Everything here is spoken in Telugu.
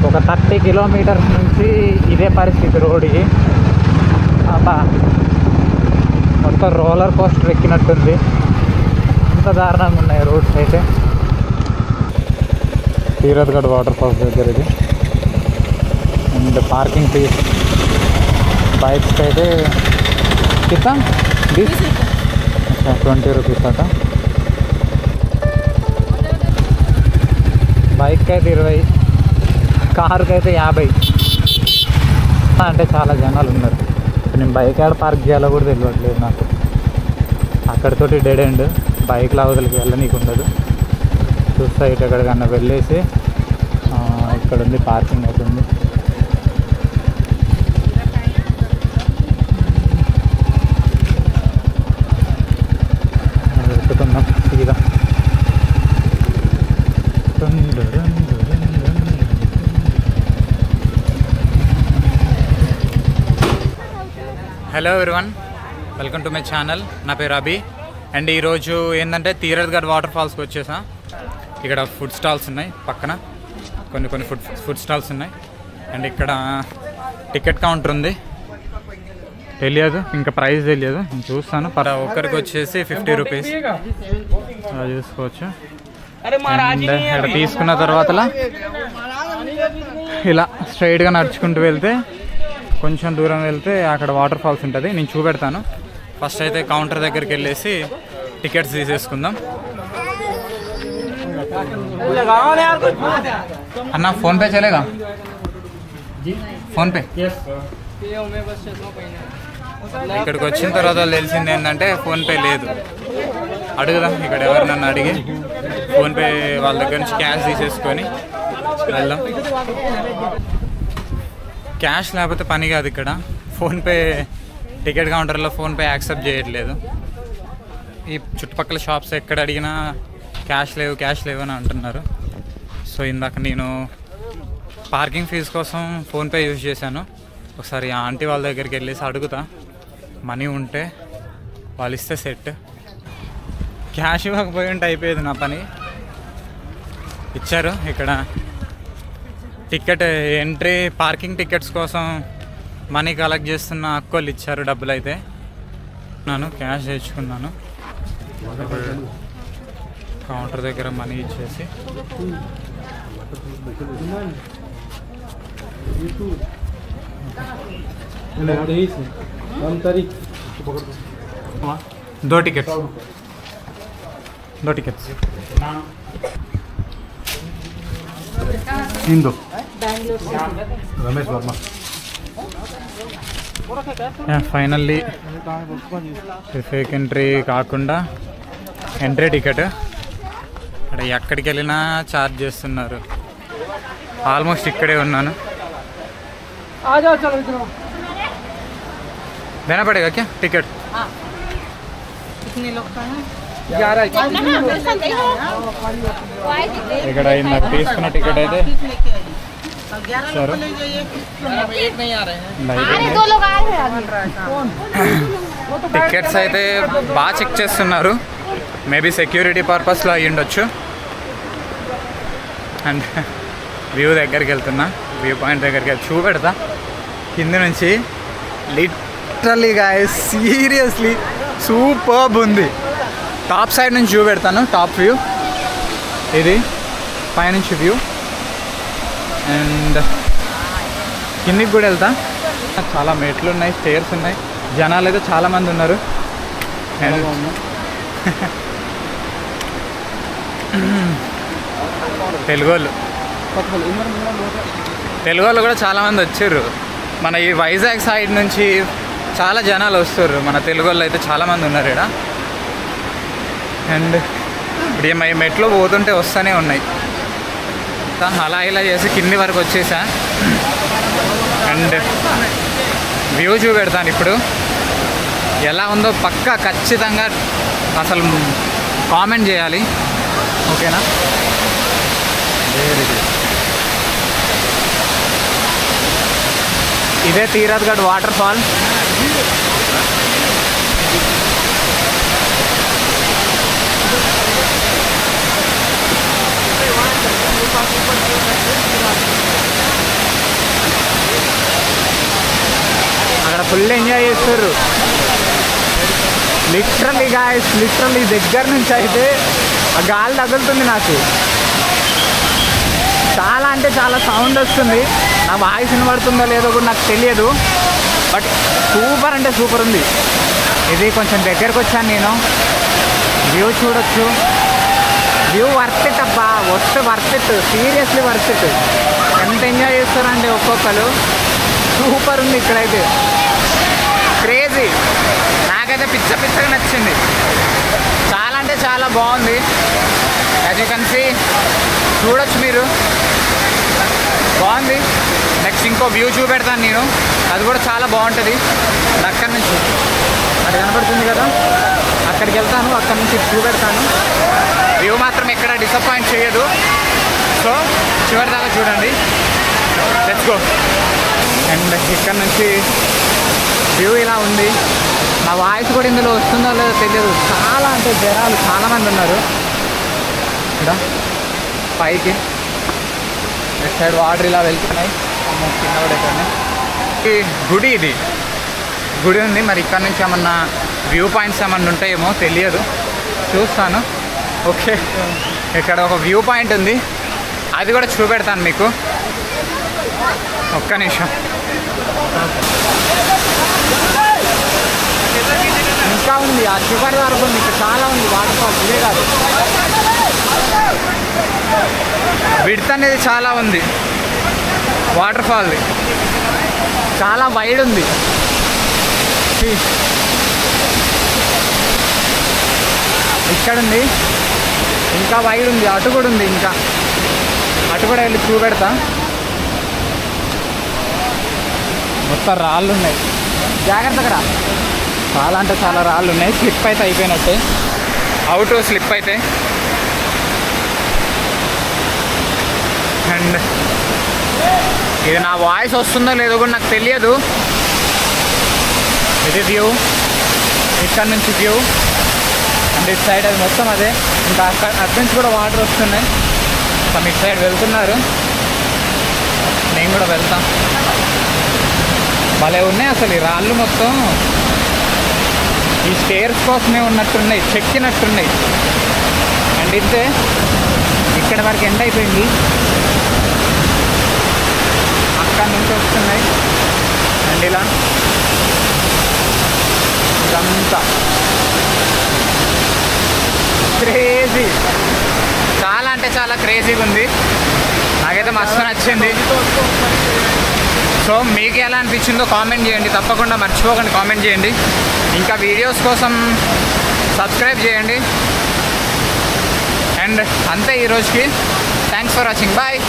ఒక 30 కిలోమీటర్స్ నుంచి ఇదే పరిస్థితి రోడ్డుకి. అబ్బా మొత్తం రోలర్ కోస్టర్ ఎక్కినట్టుంది, ఇంత దారుణంగా ఉన్నాయి రోడ్స్ అయితే. తీరత్గఢ్ వాటర్ ఫాల్స్ దగ్గర ఇది. అండ్ పార్కింగ్ ఫీజ్ బైక్స్కి అయితే కింద 20 రూపీస్ అట, బైక్కి అయితే 20, కార్కి అయితే 50. అంటే చాలా జనాలు ఉన్నారు. నేను బైక్ ఆడ పార్క్ చేయాలో కూడా తెలియట్లేదు నాకు. అక్కడితోటి డెడ్ ఎండ్, బైక్లో అవతలకి వెళ్ళనీకు ఉండదు. చూస్తా ఇటు ఎక్కడికన్నా వెళ్ళేసి ఇక్కడ ఉంది పార్కింగ్ అవుతుంది. వెతుకుందాం సీదా. Hello everyone, welcome to my channel. నా పేరు అభి. అండ్ ఈరోజు ఏంటంటే తీరత్గఢ్ వాటర్ ఫాల్స్కి వచ్చేసా. ఇక్కడ ఫుడ్ స్టాల్స్ ఉన్నాయి, పక్కన కొన్ని ఫుడ్ స్టాల్స్ ఉన్నాయి. అండ్ ఇక్కడ టికెట్ కౌంటర్ ఉంది, తెలియదు ఇంకా ప్రైస్ తెలియదు, నేను చూస్తాను. ఒక్కరికి వచ్చేసి 50 రూపీస్ అలా చూసుకోవచ్చు. అండ్ ఇక్కడ తీసుకున్న తర్వాత ఇలా స్ట్రైట్గా నడుచుకుంటూ వెళ్తే కొంచెం దూరం వెళ్తే అక్కడ వాటర్ ఫాల్స్ ఉంటుంది, నేను చూపెడతాను. ఫస్ట్ అయితే కౌంటర్ దగ్గరికి వెళ్ళేసి టికెట్స్ తీసేసుకుందాం. అన్న ఫోన్పే చలేగా? ఫోన్పే. ఇక్కడికి వచ్చిన తర్వాత తెలిసింది ఏంటంటే ఫోన్పే లేదు. అడుగుదాం ఇక్కడ ఎవరినన్నా అడిగి ఫోన్పే వాళ్ళ దగ్గర నుంచి క్యాష్ తీసేసుకొని వెళ్దాం. క్యాష్ లేకపోతే పని కాదు ఇక్కడ. ఫోన్పే టికెట్ కౌంటర్లో ఫోన్పే యాక్సెప్ట్ చేయట్లేదు. ఈ చుట్టుపక్కల షాప్స్ ఎక్కడ అడిగినా క్యాష్ లేవు అని అంటున్నారు. సో ఇందాక నేను పార్కింగ్ ఫీజు కోసం ఫోన్పే యూజ్ చేశాను. ఒకసారి ఆ ఆంటీ వాళ్ళ దగ్గరికి వెళ్ళేసి అడుగుతా, మనీ ఉంటే వాళ్ళు ఇస్తే సెట్. క్యాష్ ఇవ్వకపోయి ఉంటే అయిపోయేది నా పని. ఇచ్చారు. ఇక్కడ టికెట్ ఎంట్రీ పార్కింగ్ టికెట్స్ కోసం మనీ కలెక్ట్ చేస్తున్న అక్కోళ్ళు ఇచ్చారు డబ్బులు. అయితే నేను క్యాష్ తెచ్చుకున్నాను. కౌంటర్ దగ్గర మనీ ఇచ్చేసి दो टिकट्स इन दो Ramesh Verma. Finally fake entry కాకుండా ఎంట్రీ టికెట్. ఇక్కడ ఎక్కడికి వెళ్ళినా ఛార్జ్ చేస్తున్నారు. ఆల్మోస్ట్ ఇక్కడే ఉన్నాను. देना पड़ेगा क्या टिकट? कितने लोग का है? 11. ఇక్కడ నాకు తీసుకున్న టికెట్ అయితే सर एक नहीं आ रहे हैं, 2 लोग आ रहे हैं. టికెట్స్ అయితే బాగా చెక్ చేస్తున్నారు. మేబీ సెక్యూరిటీ పర్పస్లో అయ్యి ఉండొచ్చు. అండ్ వ్యూ దగ్గరికి వెళ్తున్నా, వ్యూ పాయింట్ దగ్గరికి చూపెడతా కింద నుంచి. లిటరల్లీ గాయ్స్, సీరియస్లీ సూపర్బ్ ఉంది. టాప్ సైడ్ నుంచి చూపెడతాను, టాప్ వ్యూ ఇది, పైనుంచి వ్యూ. అండ్ కిందికి కూడా వెళ్తా. చాలా మెట్లు ఉన్నాయి, స్టేర్స్ ఉన్నాయి, జనాలు అయితే చాలామంది ఉన్నారు. తెలుగు వాళ్ళు కూడా చాలామంది వచ్చారు. మన ఈ వైజాగ్ సైడ్ నుంచి చాలా జనాలు వస్తారు. మన తెలుగు వాళ్ళు అయితే చాలామంది ఉన్నారు ఇక్కడ. అండ్ ఇప్పుడు ఈ మెట్లు పోతుంటే వస్తూనే ఉన్నాయి. అలా ఇలా చేసి కింది వరకు వచ్చేసా. అండ్ వ్యూ చూపెడతాను ఇప్పుడు. ఎలా ఉందో పక్కా ఖచ్చితంగా అసలు కామెంట్ చేయాలి, ఓకేనా? ఇదే తీరత్గఢ్ వాటర్ ఫాల్. ఫుల్ ఎంజాయ్ చేస్తారు లిటరల్లీ గాయస్. లిటరల్లీ దగ్గర నుంచి అయితే ఆ గాలి తగులుతుంది నాకు. చాలా అంటే చాలా సౌండ్ వస్తుంది. నా వాయిస్ వినబడుతుందో లేదో కూడా నాకు తెలియదు. బట్ సూపర్ అంటే సూపర్ ఉంది. ఇది కొంచెం దగ్గరకు వచ్చాను నేను. వ్యూ చూడొచ్చు. వ్యూ వర్త్ ఇట్ అబ్బా. వస్తే worth it, seriously worth it. ఎంత ఎంజాయ్ చేస్తారంటే ఒక్కొక్కరు. సూపర్ ఉంది ఇక్కడైతే. క్రేజీ. నాకైతే పిచ్చగా నచ్చింది. చాలా అంటే చాలా బాగుంది. యాజ్ యూ కెన్ సీ, చూడొచ్చు మీరు. బాగుంది. నెక్స్ట్ ఇంకో వ్యూ చూపెడతాను నేను. అది కూడా చాలా బాగుంటుంది. అక్కడి నుంచి అది కనపడుతుంది కదా, అక్కడికి వెళ్తాను. అక్కడి నుంచి చూపెడతాను. వ్యూ మాత్రం ఎక్కడ డిసప్పాయింట్ చేయదు. సో చివరి దాకా చూడండి. Let's go. అండ్ ఇక్కడ నుంచి వ్యూ ఇలా ఉంది. నా వాయిస్ కూడా ఇందులో వస్తుందో లేదో తెలియదు. చాలా అంటే జనాలు చాలామంది ఉన్నారు ఇక్కడ పైకి. ఇటు సైడ్ వాటర్ ఇలా వెళ్తున్నాయి. కింద కూడా ఎక్కడనే ఈ గుడి, ఇది గుడి ఉంది. మరి ఇక్కడ నుంచి ఏమన్నా వ్యూ పాయింట్స్ ఏమన్నా ఉంటాయేమో తెలియదు, చూస్తాను. ఓకే, ఇక్కడ ఒక వ్యూ పాయింట్ ఉంది, అది కూడా చూపెడతాను మీకు. ఒక్క నిమిషం. ఇంకా ఉంది, ఆ చివరి వరకు ఉంది. ఇక్కడ చాలా ఉంది వాటర్ ఫాల్స్. ఇదే కాదు, విడ్త్ అనేది చాలా ఉంది. వాటర్ ఫాల్ది చాలా వైడ్ ఉంది. ఇక్కడ ఉంది, ఇంకా వైడ్ ఉంది. అటు కూడా ఉంది, ఇంకా అటు కూడా వెళ్ళి చూపెడతా. మొత్తం రాళ్ళు ఉన్నాయి, జాగ్రత్త. అక్కడ చాలా అంటే చాలా రాళ్ళు ఉన్నాయి. స్లిప్ అయితే అయిపోయినట్టే, అవుట్ స్లిప్ అయితే. అండ్ ఇది నా వాయిస్ వస్తుందో లేదో కూడా నాకు తెలియదు. ఇది వ్యూ, ఇక్కడ నుంచి వ్యూ. అండ్ ఇటు సైడ్ అది మొత్తం అదే. ఇంకా అక్కడి నుంచి కూడా వాటర్ వస్తున్నాయి. సో ఇటు సైడ్ వెళ్తున్నారు, నేను కూడా వెళ్తాం. భలే ఉన్నాయి అసలు ఈ రాళ్ళు మొత్తం. ఈ స్టేర్స్ కోసమే ఉన్నట్టున్నాయి, చెక్కినట్టున్నాయి. అండ్ ఇంతే, ఇక్కడ వరకు ఎండ్ అయిపోయింది. అక్కడి నుంచి వస్తున్నాయి. అండ్ ఇలా ఇదంతా క్రేజీ. చాలా అంటే చాలా క్రేజీగా ఉంది. నాకైతే మస్తు నచ్చింది. సో మీకు ఎలా అనిపించిందో కామెంట్ చేయండి. తప్పకుండా మర్చిపోకండి కామెంట్ చేయండి. ఇంకా వీడియోస్ కోసం సబ్స్క్రైబ్ చేయండి. అండ్ అంతే ఈరోజుకి. Thanks for watching. బాయ్.